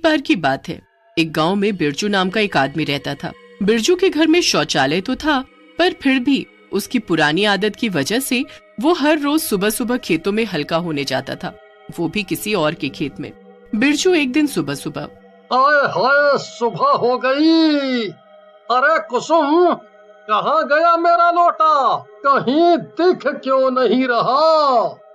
बार की बात है, एक गांव में बिरजू नाम का एक आदमी रहता था। बिरजू के घर में शौचालय तो था, पर फिर भी उसकी पुरानी आदत की वजह से वो हर रोज सुबह सुबह खेतों में हल्का होने जाता था, वो भी किसी और के खेत में। बिरजू एक दिन सुबह सुबह, आए हाय सुबह हो गई। अरे कुसुम, कहाँ गया मेरा लोटा? कहीं दिख क्यों नहीं रहा?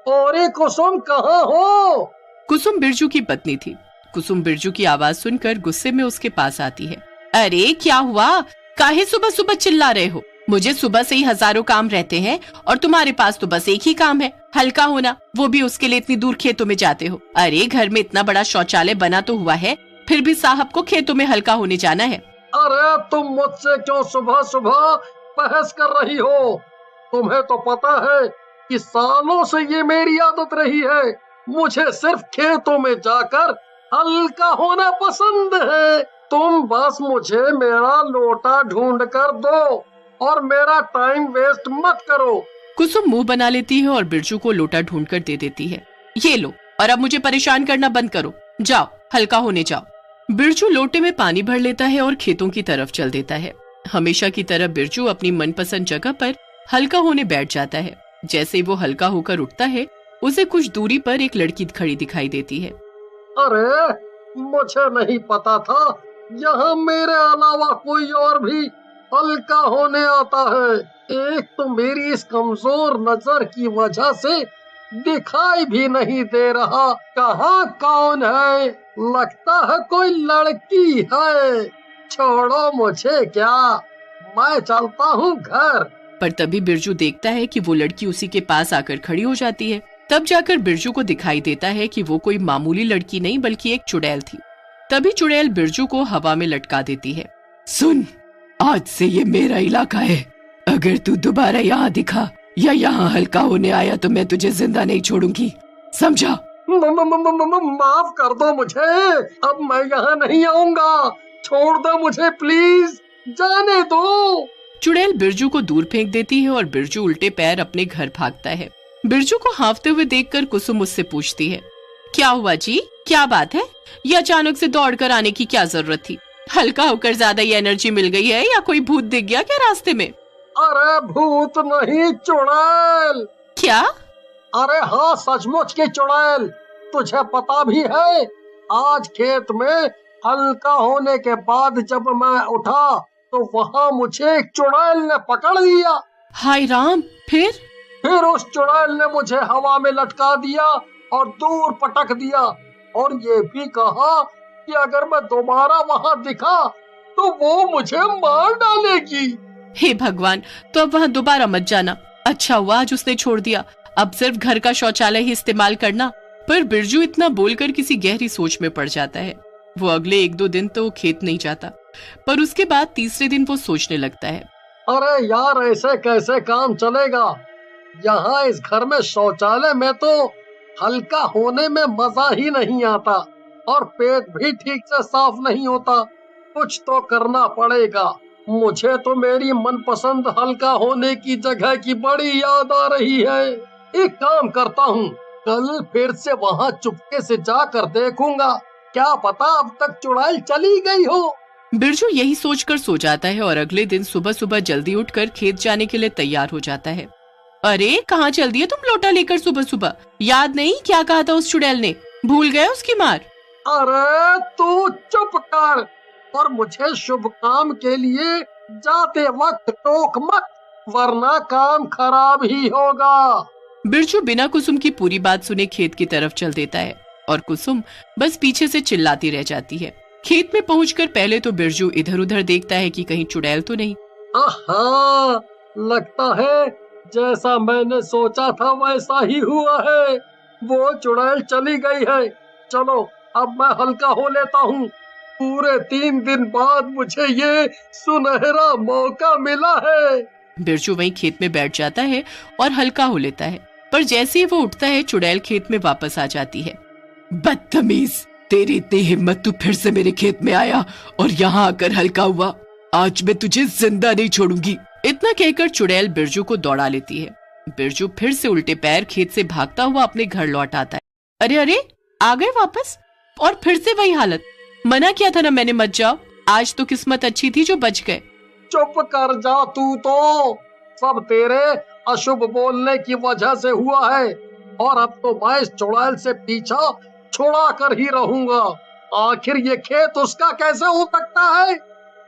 और ये कुसुम कहाँ हो? कुसुम बिरजू की पत्नी थी। कुसुम बिरजू की आवाज सुनकर गुस्से में उसके पास आती है। अरे क्या हुआ, काहे सुबह सुबह चिल्ला रहे हो? मुझे सुबह से ही हजारों काम रहते हैं और तुम्हारे पास तो बस एक ही काम है, हल्का होना, वो भी उसके लिए इतनी दूर खेतों में जाते हो। अरे घर में इतना बड़ा शौचालय बना तो हुआ है, फिर भी साहब को खेतों में हल्का होने जाना है। अरे तुम मुझसे क्यों सुबह सुबह बहस कर रही हो? तुम्हें तो पता है कि सालों से ये मेरी आदत रही है। मुझे सिर्फ खेतों में जाकर हल्का होना पसंद है। तुम बस मुझे मेरा लोटा ढूंढ कर दो और मेरा टाइम वेस्ट मत करो। कुसुम मुंह बना लेती है और बिरजू को लोटा ढूंढ कर दे देती है। ये लो, और अब मुझे परेशान करना बंद करो, जाओ हल्का होने जाओ। बिरजू लोटे में पानी भर लेता है और खेतों की तरफ चल देता है। हमेशा की तरह बिरजू अपनी मनपसंद जगह पर हल्का होने बैठ जाता है। जैसे वो हल्का होकर उठता है, उसे कुछ दूरी पर एक लड़की खड़ी दिखाई देती है। अरे मुझे नहीं पता था यहाँ मेरे अलावा कोई और भी हल्का होने आता है। एक तो मेरी इस कमजोर नजर की वजह से दिखाई भी नहीं दे रहा। कहाँ कौन है? लगता है कोई लड़की है। छोड़ो मुझे, क्या मैं चलता हूँ घर। पर तभी बिरजू देखता है कि वो लड़की उसी के पास आकर खड़ी हो जाती है। तब जाकर बिरजू को दिखाई देता है कि वो कोई मामूली लड़की नहीं बल्कि एक चुड़ैल थी। तभी चुड़ैल बिरजू को हवा में लटका देती है। सुन, आज से ये मेरा इलाका है। अगर तू दोबारा यहाँ दिखा या यहाँ हल्का होने आया तो मैं तुझे जिंदा नहीं छोड़ूंगी, समझा? माफ कर दो मुझे, अब मैं यहाँ नहीं आऊंगा। छोड़ दो मुझे प्लीज, जाने दो। चुड़ैल बिरजू को दूर फेंक देती है और बिरजू उल्टे पैर अपने घर भागता है। बिरजू को हांफते हुए देखकर कुसुम उससे पूछती है, क्या हुआ जी, क्या बात है? ये अचानक से दौड़ कर आने की क्या जरूरत थी? हल्का होकर ज्यादा ही एनर्जी मिल गई है या कोई भूत दिख गया क्या रास्ते में? अरे भूत नहीं, चुड़ैल। क्या? अरे हाँ, सचमुच की चुड़ैल। तुझे पता भी है, आज खेत में हल्का होने के बाद जब मैं उठा तो वहाँ मुझे एक चुड़ैल ने पकड़ लिया। हाय राम, फिर उस चुड़ैल ने मुझे हवा में लटका दिया और दूर पटक दिया, और ये भी कहा कि अगर मैं दोबारा वहाँ दिखा तो वो मुझे मार डालेगी। हे भगवान, तो अब वहाँ दोबारा मत जाना। अच्छा हुआ आज उसने छोड़ दिया, अब सिर्फ घर का शौचालय ही इस्तेमाल करना। पर बिरजू इतना बोलकर किसी गहरी सोच में पड़ जाता है। वो अगले 1-2 दिन तो खेत नहीं जाता, पर उसके बाद तीसरे दिन वो सोचने लगता है, अरे यार, ऐसे कैसे काम चलेगा? यहाँ इस घर में शौचालय में तो हल्का होने में मजा ही नहीं आता और पेट भी ठीक से साफ नहीं होता। कुछ तो करना पड़ेगा। मुझे तो मेरी मनपसंद हल्का होने की जगह की बड़ी याद आ रही है। एक काम करता हूँ, कल फिर से वहाँ चुपके से जाकर देखूंगा, क्या पता अब तक चुड़ैल चली गई हो। बिरजू यही सोचकर सो जाता है और अगले दिन सुबह सुबह जल्दी उठकर खेत जाने के लिए तैयार हो जाता है। अरे कहाँ चल दिए तुम लोटा लेकर सुबह सुबह? याद नहीं क्या कहा था उस चुड़ैल ने? भूल गए उसकी मार? अरे तू चुप कर और मुझे शुभ काम के लिए जाते वक्त टोक मत, वरना काम खराब ही होगा। बिरजू बिना कुसुम की पूरी बात सुने खेत की तरफ चल देता है और कुसुम बस पीछे से चिल्लाती रह जाती है। खेत में पहुंचकर पहले तो बिरजू इधर उधर देखता है कि कहीं चुड़ैल तो नहीं। आहा, लगता है जैसा मैंने सोचा था वैसा ही हुआ है। वो चुड़ैल चली गई है। चलो अब मैं हल्का हो लेता हूँ। पूरे 3 दिन बाद मुझे ये सुनहरा मौका मिला है। बिरजू वहीं खेत में बैठ जाता है और हल्का हो लेता है, पर जैसे ही वो उठता है चुड़ैल खेत में वापस आ जाती है। बदतमीज, तेरी इतनी हिम्मत, तू फिर से मेरे खेत में आया और यहाँ आकर हल्का हुआ। आज मैं तुझे जिंदा नहीं छोड़ूंगी। इतना कहकर चुड़ैल बिरजू को दौड़ा लेती है। बिरजू फिर से उल्टे पैर खेत से भागता हुआ अपने घर लौट आता है। अरे अरे, आ गए वापस? और फिर से वही हालत। मना किया था ना मैंने, मत जाओ। आज तो किस्मत अच्छी थी जो बच गए। चुप कर जा तू तो, सब तेरे अशुभ बोलने की वजह से हुआ है। और अब तो मैं इस चुड़ैल से पीछा छुड़ा कर ही रहूंगा। आखिर ये खेत उसका कैसे हो सकता है?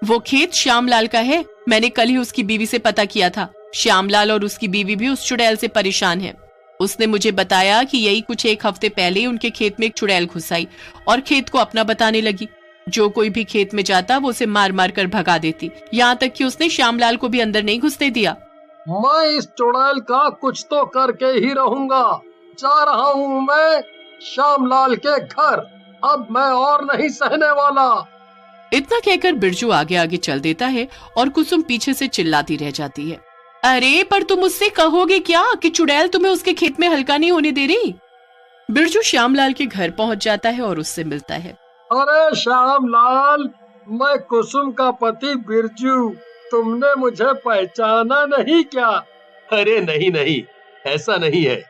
वो खेत श्यामलाल का है। मैंने कल ही उसकी बीवी से पता किया था। श्यामलाल और उसकी बीवी भी उस चुड़ैल से परेशान है। उसने मुझे बताया कि यही कुछ एक हफ्ते पहले ही उनके खेत में एक चुड़ैल घुस आई और खेत को अपना बताने लगी। जो कोई भी खेत में जाता वो उसे मार मार कर भगा देती, यहाँ तक कि उसने श्यामलाल को भी अंदर नहीं घुसने दिया। मैं इस चुड़ैल का कुछ तो करके ही रहूंगा। जा रहा हूँ मैं श्यामलाल के घर। अब मैं और नहीं सहने वाला। इतना कहकर बिरजू आगे आगे चल देता है और कुसुम पीछे से चिल्लाती रह जाती है, अरे पर तुम उससे कहोगे क्या कि चुड़ैल तुम्हें उसके खेत में हल्का नहीं होने दे रही। बिरजू श्यामलाल के घर पहुंच जाता है और उससे मिलता है। अरे श्यामलाल, मैं कुसुम का पति बिरजू। तुमने मुझे पहचाना नहीं क्या? अरे नहीं नहीं, ऐसा नहीं है।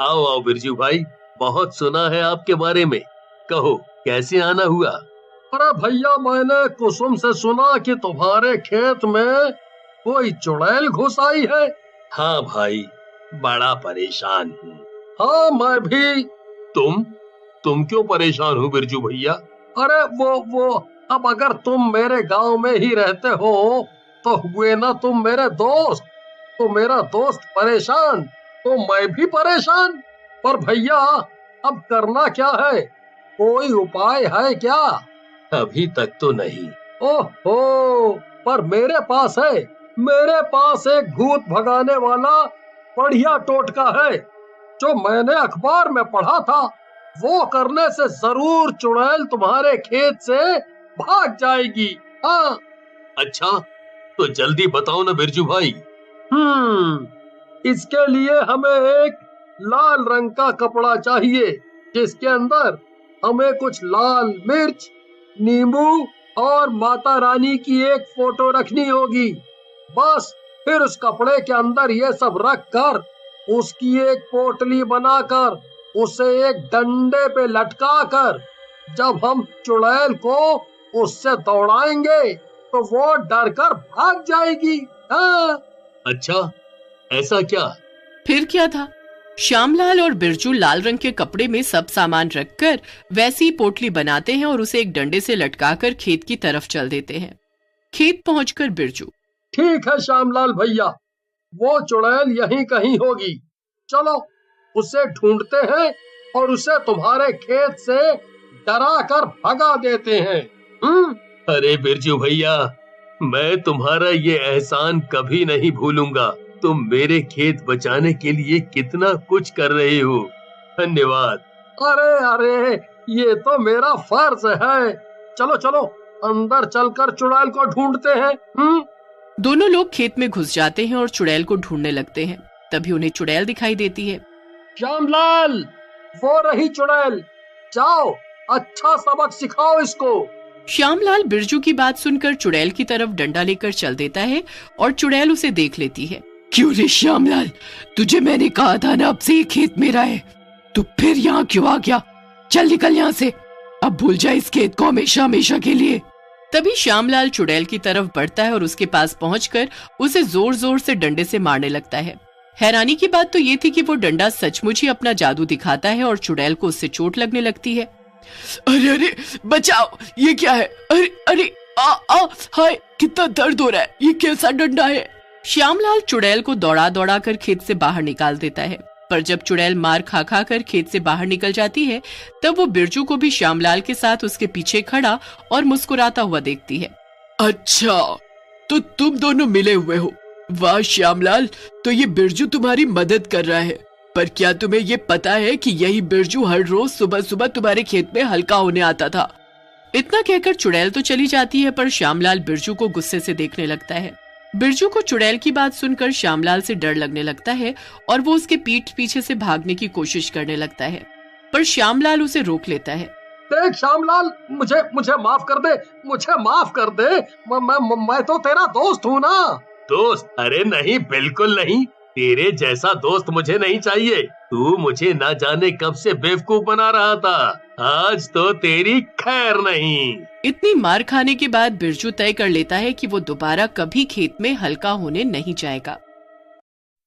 आओ आओ बिरजू भाई, बहुत सुना है आपके बारे में। कहो कैसे आना हुआ? अरे भैया, मैंने कुसुम से सुना कि तुम्हारे खेत में कोई चुड़ैल घुस आई है। हाँ भाई, बड़ा परेशान हूँ। हाँ मैं भी। तुम क्यों परेशान हो बिरजू भैया? अरे वो अब अगर तुम मेरे गांव में ही रहते हो तो हुए ना तुम मेरे दोस्त। तो मेरा दोस्त परेशान तो मैं भी परेशान। पर भैया अब करना क्या है? कोई उपाय है क्या? अभी तक तो नहीं। ओहो, पर मेरे पास है। मेरे पास एक भूत भगाने वाला बढ़िया टोटका है जो मैंने अखबार में पढ़ा था। वो करने से जरूर चुड़ैल तुम्हारे खेत से भाग जाएगी। हाँ। अच्छा, तो जल्दी बताओ ना बिरजू भाई। इसके लिए हमें एक लाल रंग का कपड़ा चाहिए जिसके अंदर हमें कुछ लाल मिर्च, नींबू और माता रानी की एक फोटो रखनी होगी। बस फिर उस कपड़े के अंदर ये सब रख कर उसकी एक पोटली बनाकर उसे एक डंडे पे लटका कर जब हम चुड़ैल को उससे दौड़ाएंगे तो वो डर कर भाग जाएगी। हाँ। अच्छा, ऐसा क्या? फिर क्या था? श्यामलाल और बिरजू लाल रंग के कपड़े में सब सामान रखकर वैसी पोटली बनाते हैं और उसे एक डंडे से लटकाकर खेत की तरफ चल देते हैं। खेत पहुंचकर बिरजू, ठीक है श्यामलाल भैया, वो चुड़ैल यहीं कहीं होगी। चलो उसे ढूंढते हैं और उसे तुम्हारे खेत से डरा कर भगा देते हैं। अरे बिरजू भैया, मैं तुम्हारा ये एहसान कभी नहीं भूलूंगा। तुम मेरे खेत बचाने के लिए कितना कुछ कर रहे हो। धन्यवाद। अरे अरे, ये तो मेरा फर्ज है। चलो चलो अंदर चलकर चुड़ैल को ढूंढते हैं। दोनों लोग खेत में घुस जाते हैं और चुड़ैल को ढूंढने लगते हैं। तभी उन्हें चुड़ैल दिखाई देती है। श्यामलाल, वो रही चुड़ैल। जाओ अच्छा सबक सिखाओ इसको। श्यामलाल बिरजू की बात सुनकर चुड़ैल की तरफ डंडा लेकर चल देता है और चुड़ैल उसे देख लेती है। क्यों रे श्यामलाल, तुझे मैंने कहा था ना अब से ये खेत मेरा है, तो फिर यहाँ क्यों आ गया? चल निकल यहाँ से, अब भूल जा इस खेत को हमेशा हमेशा के लिए। तभी श्यामलाल चुड़ैल की तरफ बढ़ता है और उसके पास पहुंचकर उसे जोर जोर से डंडे से मारने लगता है। हैरानी की बात तो ये थी कि वो डंडा सचमुच ही अपना जादू दिखाता है और चुड़ैल को उससे चोट लगने लगती है। अरे अरे बचाओ, ये क्या है? अरे अरे हाय, कितना दर्द हो रहा है, ये कैसा डंडा है? श्यामलाल चुड़ैल को दौड़ा दौड़ा कर खेत से बाहर निकाल देता है, पर जब चुड़ैल मार खा खा कर खेत से बाहर निकल जाती है तब वो बिरजू को भी श्यामलाल के साथ उसके पीछे खड़ा और मुस्कुराता हुआ देखती है। अच्छा, तो तुम दोनों मिले हुए हो। वाह श्यामलाल, तो ये बिरजू तुम्हारी मदद कर रहा है। पर क्या तुम्हें ये पता है कि यही बिरजू हर रोज सुबह सुबह तुम्हारे खेत में हल्का होने आता था? इतना कहकर चुड़ैल तो चली जाती है, पर श्यामलाल बिरजू को गुस्से से देखने लगता है। बिरजू को चुड़ैल की बात सुनकर श्यामलाल से डर लगने लगता है और वो उसके पीठ पीछे से भागने की कोशिश करने लगता है, पर श्यामलाल उसे रोक लेता है। देख श्यामलाल, मुझे माफ कर दे, मुझे माफ कर दे। मैं तो तेरा दोस्त हूँ ना। दोस्त? अरे नहीं, बिल्कुल नहीं। तेरे जैसा दोस्त मुझे नहीं चाहिए। तू मुझे ना जाने कब से बेवकूफ बना रहा था। आज तो तेरी खैर नहीं। इतनी मार खाने के बाद बिरजू तय कर लेता है कि वो दोबारा कभी खेत में हल्का होने नहीं जाएगा।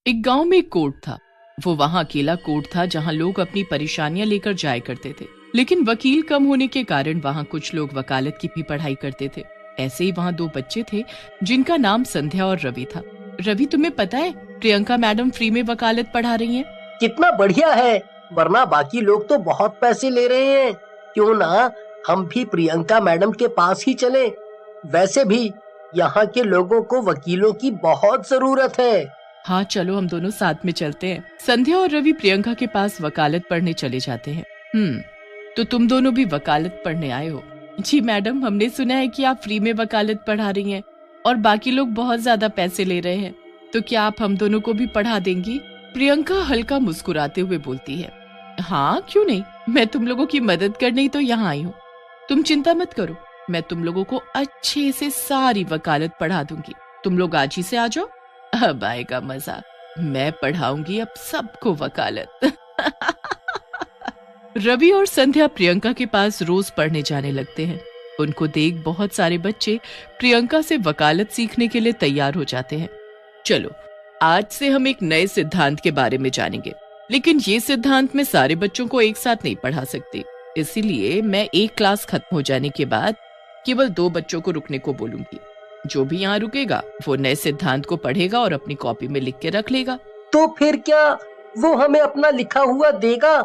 एक गांव में एक कोर्ट था। वो वहां अकेला कोर्ट था जहां लोग अपनी परेशानियां लेकर जाया करते थे, लेकिन वकील कम होने के कारण वहां कुछ लोग वकालत की भी पढ़ाई करते थे। ऐसे ही वहां दो बच्चे थे जिनका नाम संध्या और रवि था। रवि, तुम्हें पता है प्रियंका मैडम फ्री में वकालत पढ़ा रही हैं? कितना बढ़िया है, वरना बाकी लोग तो बहुत पैसे ले रहे हैं। क्यों ना हम भी प्रियंका मैडम के पास ही चले। वैसे भी यहाँ के लोगों को वकीलों की बहुत जरूरत है। हाँ चलो, हम दोनों साथ में चलते हैं। संध्या और रवि प्रियंका के पास वकालत पढ़ने चले जाते हैं। तो तुम दोनों भी वकालत पढ़ने आए हो? जी मैडम, हमने सुना है कि आप फ्री में वकालत पढ़ा रही हैं और बाकी लोग बहुत ज्यादा पैसे ले रहे हैं, तो क्या आप हम दोनों को भी पढ़ा देंगी? प्रियंका हल्का मुस्कुराते हुए बोलती है, हाँ क्यों नहीं, मैं तुम लोगों की मदद करने ही तो यहाँ आई हूँ। तुम चिंता मत करो, मैं तुम लोगों को अच्छे से सारी वकालत पढ़ा दूंगी। तुम लोग आज ही से आ जाओ, अब आएगा मजा। मैं पढ़ाऊंगी अब सबको वकालत। रवि और संध्या प्रियंका के पास रोज पढ़ने जाने लगते हैं। उनको देख बहुत सारे बच्चे प्रियंका से वकालत सीखने के लिए तैयार हो जाते हैं। चलो, आज से हम एक नए सिद्धांत के बारे में जानेंगे, लेकिन ये सिद्धांत मैं सारे बच्चों को एक साथ नहीं पढ़ा सकती, इसीलिए मैं एक क्लास खत्म हो जाने के बाद केवल 2 बच्चों को रुकने को बोलूंगी। जो भी यहाँ रुकेगा वो नए सिद्धांत को पढ़ेगा और अपनी कॉपी में लिख के रख लेगा। तो फिर क्या वो हमें अपना लिखा हुआ देगा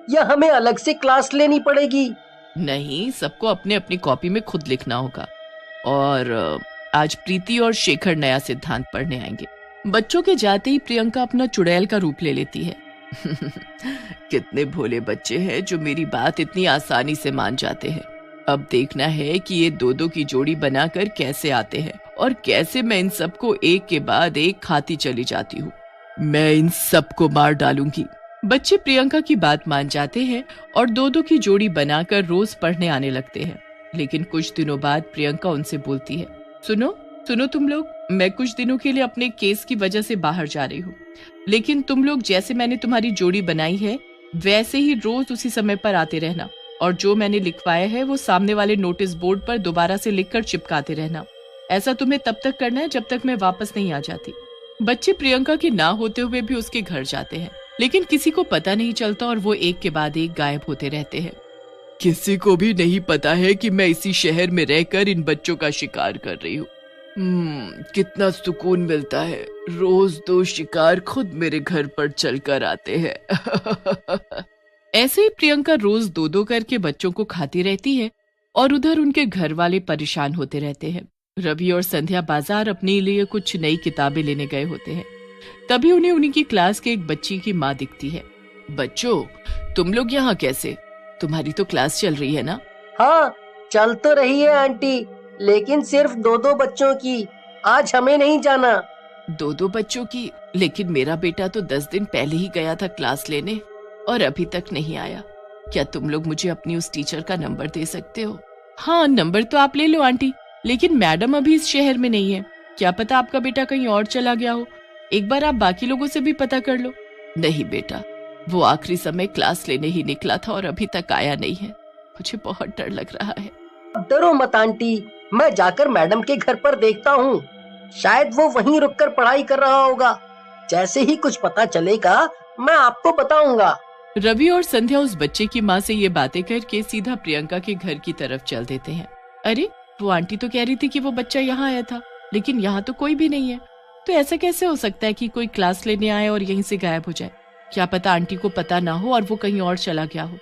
या हमें अलग से क्लास लेनी पड़ेगी? नहीं, सबको अपने अपनी कॉपी में खुद लिखना होगा। और आज प्रीति और शेखर नया सिद्धांत पढ़ने आएंगे। बच्चों के जाते ही प्रियंका अपना चुड़ैल का रूप ले लेती है। कितने भोले बच्चे हैं जो मेरी बात इतनी आसानी से मान जाते हैं। अब देखना है कि ये 2-2 की जोड़ी बनाकर कैसे आते हैं और कैसे मैं इन सबको एक के बाद एक खाती चली जाती हूँ। मैं इन सबको मार डालूंगी। बच्चे प्रियंका की बात मान जाते हैं और 2-2 की जोड़ी बनाकर रोज पढ़ने आने लगते हैं। लेकिन कुछ दिनों बाद प्रियंका उनसे बोलती है, सुनो तुम लोग, मैं कुछ दिनों के लिए अपने केस की वजह से बाहर जा रही हूँ, लेकिन तुम लोग जैसे मैंने तुम्हारी जोड़ी बनाई है वैसे ही रोज उसी समय पर आते रहना, और जो मैंने लिखवाया है वो सामने वाले नोटिस बोर्ड पर दोबारा से लिखकर चिपकाते रहना। ऐसा तुम्हें तब तक करना है जब तक मैं वापस नहीं आ जाती। बच्चे प्रियंका के ना होते हुए भी उसके घर जाते हैं, लेकिन किसी को पता नहीं चलता और वो एक के बाद एक गायब होते रहते हैं। किसी को भी नहीं पता है कि मैं इसी शहर में रहकर इन बच्चों का शिकार कर रही हूँ। कितना सुकून मिलता है, रोज 2 शिकार खुद मेरे घर पर चलकर आते हैं। ऐसे ही प्रियंका रोज 2-2 करके बच्चों को खाती रहती है और उधर उनके घर वाले परेशान होते रहते हैं। रवि और संध्या बाजार अपने लिए कुछ नई किताबें लेने गए होते हैं। तभी उन्हें उन्हीं की क्लास के एक बच्ची की माँ दिखती है। बच्चों, तुम लोग यहाँ कैसे? तुम्हारी तो क्लास चल रही है ना? हाँ, चल तो रही है आंटी, लेकिन सिर्फ 2-2 बच्चों की। आज हमें नहीं जाना। 2-2 बच्चों की? लेकिन मेरा बेटा तो 10 दिन पहले ही गया था क्लास लेने और अभी तक नहीं आया। क्या तुम लोग मुझे अपनी उस टीचर का नंबर दे सकते हो? हाँ, नंबर तो आप ले लो आंटी, लेकिन मैडम अभी इस शहर में नहीं है। क्या पता आपका बेटा कहीं और चला गया हो। एक बार आप बाकी लोगों से भी पता कर लो। नहीं बेटा, वो आखिरी समय क्लास लेने ही निकला था और अभी तक आया नहीं है। मुझे बहुत डर लग रहा है। डरो मत आंटी, मैं जाकर मैडम के घर पर देखता हूँ। शायद वो वहीं रुककर पढ़ाई कर रहा होगा। जैसे ही कुछ पता चलेगा मैं आपको बताऊंगा। रवि और संध्या उस बच्चे की माँ से ये बातें करके सीधा प्रियंका के घर की तरफ चल देते हैं। अरे, वो आंटी तो कह रही थी कि वो बच्चा यहाँ आया था, लेकिन यहाँ तो कोई भी नहीं है। तो ऐसा कैसे हो सकता है कि कोई क्लास लेने आए और यहीं से गायब हो जाए? क्या पता आंटी को पता ना हो और वो कहीं और चला गया हो।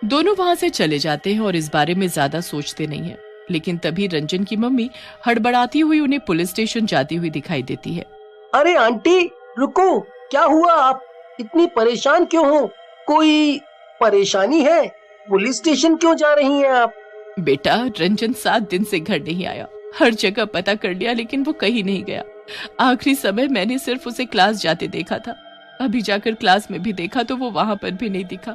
दोनों वहां से चले जाते हैं और इस बारे में ज्यादा सोचते नहीं है। लेकिन तभी रंजन की मम्मी हड़बड़ाती हुई उन्हें पुलिस स्टेशन जाती हुई दिखाई देती है। अरे आंटी रुको, क्या हुआ? आप इतनी परेशान क्यों हो? कोई परेशानी है? पुलिस स्टेशन क्यों जा रही हैं आप? बेटा, रंजन 7 दिन से घर नहीं आया। हर जगह पता कर लिया लेकिन वो कहीं नहीं गया। आखिरी समय मैंने सिर्फ उसे क्लास जाते देखा था। अभी जाकर क्लास में भी देखा तो वो वहां पर भी नहीं दिखा।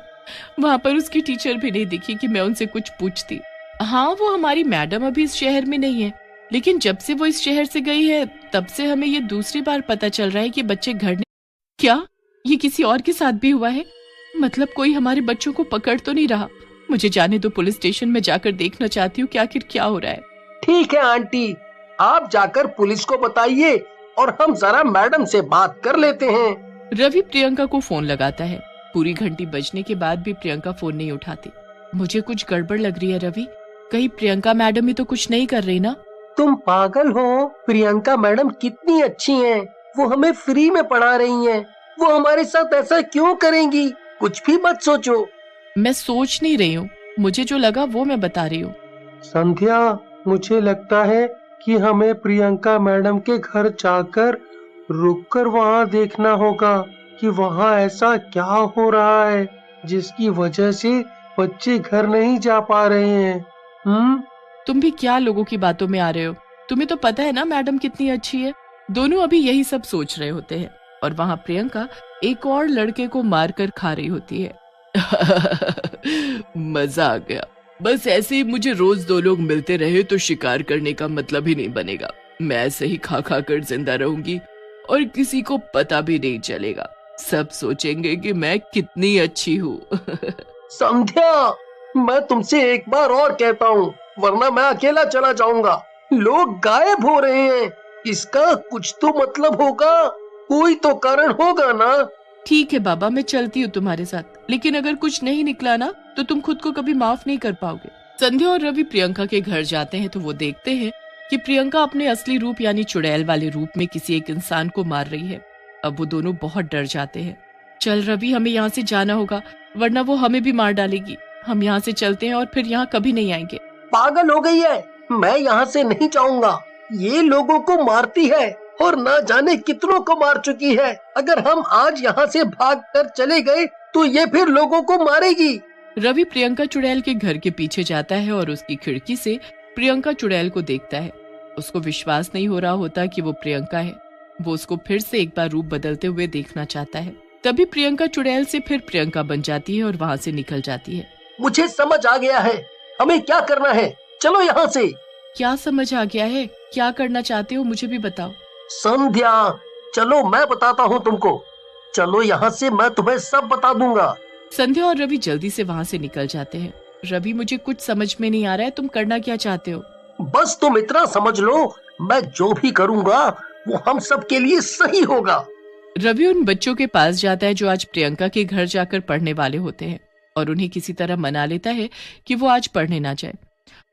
वहां पर उसकी टीचर भी नहीं दिखी कि मैं उनसे कुछ पूछती। हाँ, वो हमारी मैडम अभी इस शहर में नहीं है, लेकिन जब से वो इस शहर से गई है तब से हमें ये दूसरी बार पता चल रहा है कि बच्चे घर नहीं। क्या ये किसी और के साथ भी हुआ है? मतलब कोई हमारे बच्चों को पकड़ तो नहीं रहा? मुझे जाने दो, पुलिस स्टेशन में जाकर देखना चाहती हूँ कि आखिर क्या हो रहा है। ठीक है आंटी, आप जाकर पुलिस को बताइए और हम जरा मैडम से बात कर लेते हैं। रवि प्रियंका को फोन लगाता है। पूरी घंटी बजने के बाद भी प्रियंका फोन नहीं उठाती। मुझे कुछ गड़बड़ लग रही है रवि, कहीं प्रियंका मैडम ही तो कुछ नहीं कर रही ना? तुम पागल हो, प्रियंका मैडम कितनी अच्छी हैं, वो हमें फ्री में पढ़ा रही हैं, वो हमारे साथ ऐसा क्यों करेंगी? कुछ भी मत सोचो। मैं सोच नहीं रही हूँ, मुझे जो लगा वो मैं बता रही हूँ। संध्या, मुझे लगता है कि हमें प्रियंका मैडम के घर जाकर रुककर वहाँ देखना होगा कि वहाँ ऐसा क्या हो रहा है जिसकी वजह से बच्चे घर नहीं जा पा रहे हैं। तुम भी क्या लोगों की बातों में आ रहे हो? तुम्हें तो पता है ना मैडम कितनी अच्छी है। दोनों अभी यही सब सोच रहे होते हैं और वहाँ प्रियंका एक और लड़के को मारकर खा रही होती है। मजा आ गया। बस ऐसे ही मुझे रोज दो लोग मिलते रहे तो शिकार करने का मतलब ही नहीं बनेगा। मैं ऐसे ही खा खा कर जिंदा रहूंगी और किसी को पता भी नहीं चलेगा। सब सोचेंगे कि मैं कितनी अच्छी हूँ। संध्या, मैं तुमसे एक बार और कहता हूँ, वरना मैं अकेला चला जाऊंगा। लोग गायब हो रहे हैं, इसका कुछ तो मतलब होगा, कोई तो कारण होगा ना। ठीक है बाबा, मैं चलती हूँ तुम्हारे साथ, लेकिन अगर कुछ नहीं निकला ना तो तुम खुद को कभी माफ नहीं कर पाओगे। संध्या और रवि प्रियंका के घर जाते हैं तो वो देखते हैं कि प्रियंका अपने असली रूप यानी चुड़ैल वाले रूप में किसी एक इंसान को मार रही है। अब वो दोनों बहुत डर जाते हैं। चल रवि, हमें यहाँ से जाना होगा, वरना वो हमें भी मार डालेगी। हम यहाँ से चलते हैं और फिर यहाँ कभी नहीं आएंगे। पागल हो गई है, मैं यहाँ से नहीं जाऊंगा। ये लोगों को मारती है और ना जाने कितनों को मार चुकी है। अगर हम आज यहाँ से भागकर चले गए तो ये फिर लोगों को मारेगी। रवि प्रियंका चुड़ैल के घर के पीछे जाता है और उसकी खिड़की से प्रियंका चुड़ैल को देखता है। उसको विश्वास नहीं हो रहा होता कि वो प्रियंका है। वो उसको फिर से एक बार रूप बदलते हुए देखना चाहता है। तभी प्रियंका चुड़ैल से फिर प्रियंका बन जाती है और वहाँ से निकल जाती है। मुझे समझ आ गया है, हमें क्या करना है, चलो यहाँ से। क्या समझ आ गया है? क्या करना चाहते हो मुझे भी बताओ। संध्या, चलो मैं बताता हूँ तुमको, चलो यहाँ से, मैं तुम्हें सब बता दूंगा। संध्या और रवि जल्दी से वहाँ से निकल जाते हैं। रवि, मुझे कुछ समझ में नहीं आ रहा है, तुम करना क्या चाहते हो? बस तुम इतना समझ लो, मैं जो भी करूँगा वो हम सब के लिए सही होगा। रवि उन बच्चों के पास जाता है जो आज प्रियंका के घर जाकर पढ़ने वाले होते हैं और उन्हें किसी तरह मना लेता है कि वो आज पढ़ने ना जाए।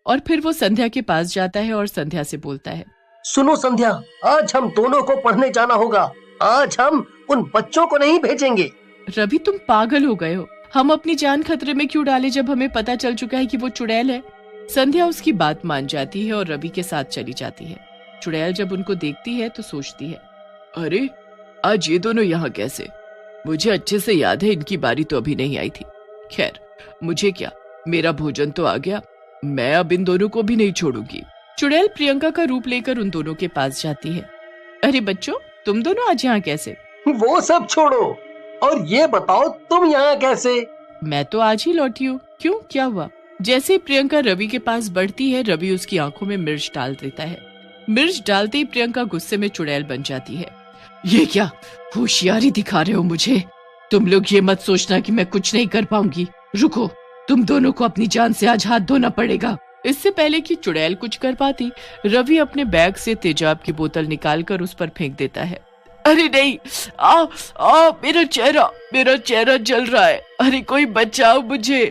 और फिर वो संध्या के पास जाता है और संध्या से बोलता है, सुनो संध्या, आज हम दोनों को पढ़ने जाना होगा। आज हम उन बच्चों को नहीं भेजेंगे। रवि, तुम पागल हो गए हो। हम अपनी जान खतरे में क्यों डालें जब हमें पता चल चुका है कि वो चुड़ैल है। संध्या उसकी बात मान जाती है और रवि के साथ चली जाती है। चुड़ैल जब उनको देखती है तो सोचती है, अरे आज ये दोनों यहाँ कैसे? मुझे अच्छे से याद है इनकी बारी तो अभी नहीं आई थी। खैर, मुझे क्या, मेरा भोजन तो आ गया, मैं अब इन दोनों को भी नहीं छोड़ूंगी। चुड़ैल प्रियंका का रूप लेकर उन दोनों के पास जाती है। अरे बच्चों, तुम दोनों आज यहाँ कैसे? वो सब छोड़ो और ये बताओ तुम यहाँ कैसे? मैं तो आज ही लौटी हूँ। क्यों, क्या हुआ? जैसे ही प्रियंका रवि के पास बढ़ती है, रवि उसकी आंखों में मिर्च डाल देता है। मिर्च डालते ही प्रियंका गुस्से में चुड़ैल बन जाती है। ये क्या होशियारी दिखा रहे हो मुझे? तुम लोग ये मत सोचना कि मैं कुछ नहीं कर पाऊंगी। रुको, तुम दोनों को अपनी जान से आज हाथ धोना पड़ेगा। इससे पहले कि चुड़ैल कुछ कर पाती, रवि अपने बैग से तेजाब की बोतल निकालकर उस पर फेंक देता है। अरे नहीं, मेरा चेहरा जल रहा है। अरे कोई बचाओ मुझे।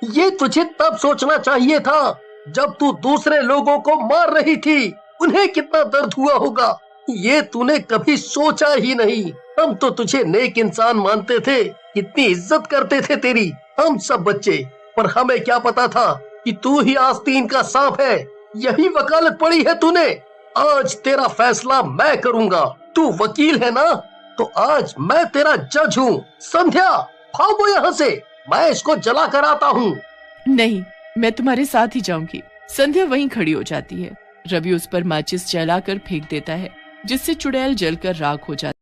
ये तुझे तब सोचना चाहिए था जब तू दूसरे लोगों को मार रही थी। उन्हें कितना दर्द हुआ होगा, ये तूने कभी सोचा ही नहीं। हम तो तुझे नेक इंसान मानते थे, कितनी इज्जत करते थे तेरी हम सब बच्चे, पर हमें क्या पता था कि तू ही आस्तीन का सांप है। यही वकालत पड़ी है तूने। आज तेरा फैसला मैं करूंगा। तू वकील है ना, तो आज मैं तेरा जज हूँ। संध्या, भागो यहाँ से, मैं इसको जला कर आता हूँ। नहीं, मैं तुम्हारे साथ ही जाऊंगी। संध्या वहीं खड़ी हो जाती है। रवि उस पर माचिस जलाकर फेंक देता है, जिससे चुड़ैल जलकर राख हो जाती है।